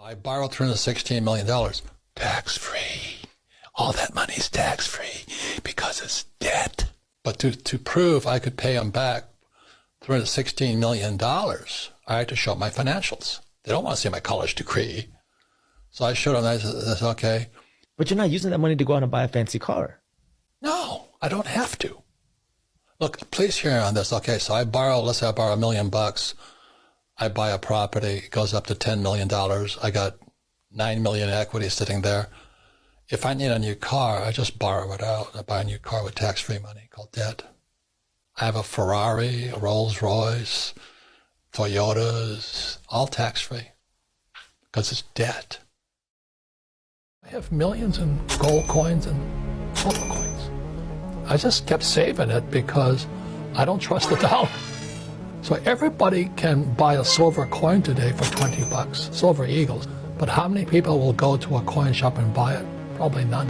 I borrowed $316 million, tax-free. All that money's tax-free because it's debt. But to prove I could pay them back $316 million, I had to show my financials. They don't want to see my college degree. So I showed them, I said, okay. But you're not using that money to go out and buy a fancy car. No, I don't have to. Look, please hear me on this. Okay, so I borrow, let's say I borrow $1 million. I buy a property, it goes up to $10 million. I got $9 million equity sitting there. If I need a new car, I just borrow it out. I buy a new car with tax-free money called debt. I have a Ferrari, a Rolls Royce, Toyotas, all tax-free because it's debt. I have millions in gold coins and silver coins. I just kept saving it because I don't trust the dollar. So everybody can buy a silver coin today for $20, silver eagles. But how many people will go to a coin shop and buy it? Probably none.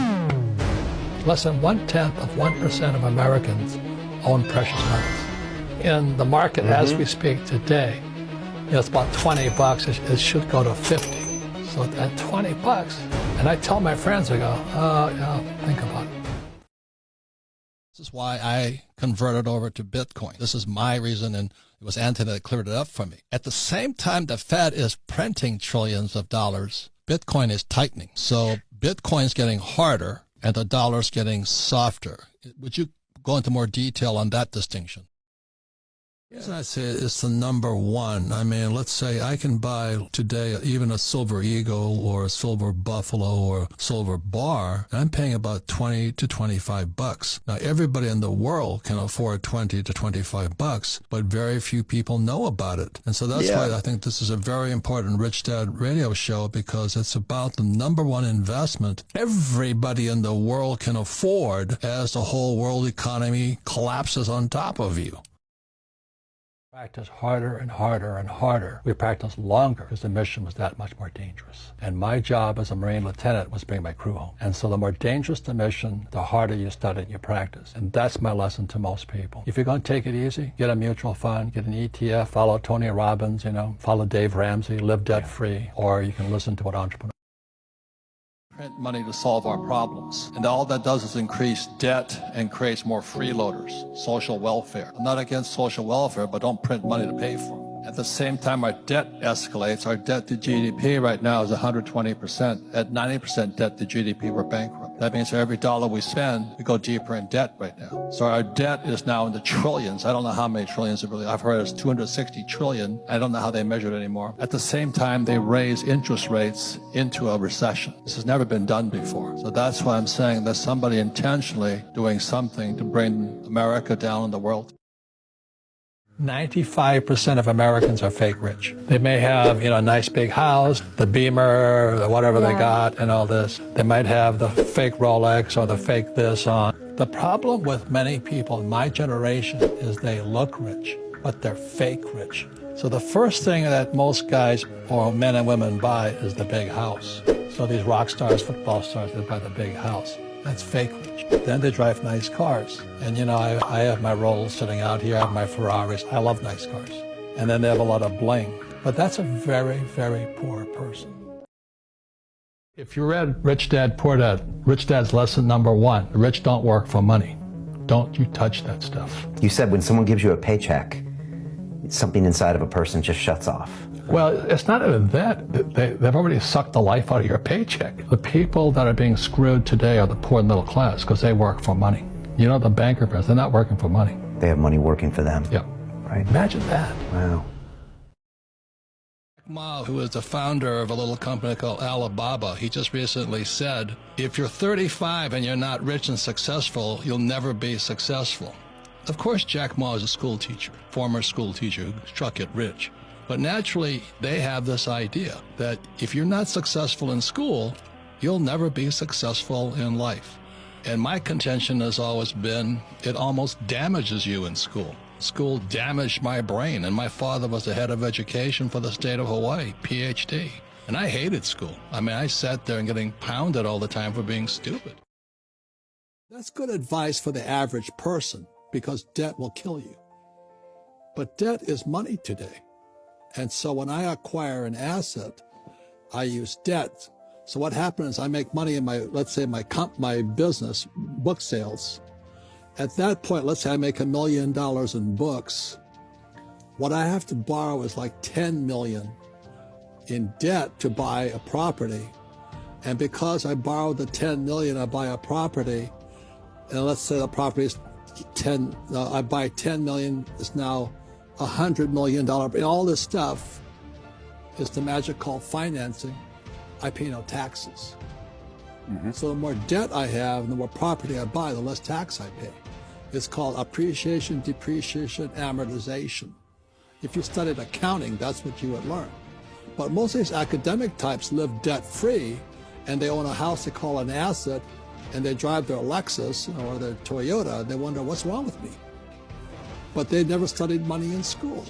Less than 1% of Americans own precious metals. In the market as we speak today, it's about $20. It should go to 50. So at $20, and I tell my friends, I go, yeah, think about it. This is why I converted over to Bitcoin. This is my reason, and it was Anthony that cleared it up for me. At the same time, the Fed is printing trillions of dollars. Bitcoin is tightening. So Bitcoin's getting harder, and the dollar's getting softer. Would you go into more detail on that distinction? Yes, I say it's the number one. I mean, let's say I can buy today even a silver eagle or a silver buffalo or silver bar, and I'm paying about $20 to $25. Now, everybody in the world can afford $20 to $25, but very few people know about it. And so that's why I think this is a very important Rich Dad radio show, because it's about the number one investment everybody in the world can afford as the whole world economy collapses on top of you. Practice harder and harder and harder. We practiced longer because the mission was that much more dangerous. And my job as a Marine lieutenant was bring my crew home. And so the more dangerous the mission, the harder you study and you practice. And that's my lesson to most people. If you're going to take it easy, get a mutual fund, get an ETF, follow Tony Robbins, follow Dave Ramsey, live debt-free, or you can listen to what entrepreneurs print money to solve our problems. And all that does is increase debt and creates more freeloaders, social welfare. I'm not against social welfare, but don't print money to pay for them. At the same time, our debt escalates. Our debt to GDP right now is 120%. At 90% debt to GDP, we're bankrupt. That means for every dollar we spend, we go deeper in debt right now. So our debt is now in the trillions. I don't know how many trillions it really, I've heard it's 260 trillion. I don't know how they measure it anymore. At the same time, they raise interest rates into a recession. This has never been done before. So that's why I'm saying there's somebody intentionally doing something to bring America down in the world. 95% of Americans are fake rich. They may have, a nice big house, the Beamer, the whatever they got, and all this. They might have the fake Rolex or the fake this on. The problem with many people in my generation is they look rich, but they're fake rich. So the first thing that most guys or men and women buy is the big house. So these rock stars, football stars, they buy the big house. That's fake rich. Then they drive nice cars. And I have my Rolls sitting out here, I have my Ferraris. I love nice cars. And then they have a lot of bling. But that's a very, very poor person. If you read Rich Dad, Poor Dad, Rich Dad's lesson number one, the rich don't work for money. Don't you touch that stuff. You said when someone gives you a paycheck, something inside of a person just shuts off. Well, it's not even that. They've already sucked the life out of your paycheck. The people that are being screwed today are the poor and middle class because they work for money. The banker friends, they're not working for money. They have money working for them. Yeah. Right. Imagine that. Wow. Jack Ma, who is the founder of a little company called Alibaba, he just recently said, if you're 35 and you're not rich and successful, you'll never be successful. Of course, Jack Ma is a school teacher, former school teacher who struck it rich. But naturally, they have this idea that if you're not successful in school, you'll never be successful in life. And my contention has always been, it almost damages you in school. School damaged my brain, and my father was the head of education for the state of Hawaii, PhD. And I hated school. I sat there and getting pounded all the time for being stupid. That's good advice for the average person, because debt will kill you. But debt is money today. And so when I acquire an asset, I use debt. So what happens, I make money in my, let's say my business, book sales. At that point, let's say I make $1 million in books. What I have to borrow is like 10 million in debt to buy a property. And because I borrowed the 10 million, I buy a property, and let's say the property is I buy 10 million, it's now $100 million. And all this stuff is the magic called financing. I pay no taxes. So the more debt I have and the more property I buy, the less tax I pay. It's called appreciation, depreciation, amortization. If you studied accounting, that's what you would learn. But most of these academic types live debt-free, and they own a house they call an asset, and they drive their Lexus or their Toyota, and they wonder, what's wrong with me? But they never studied money in school.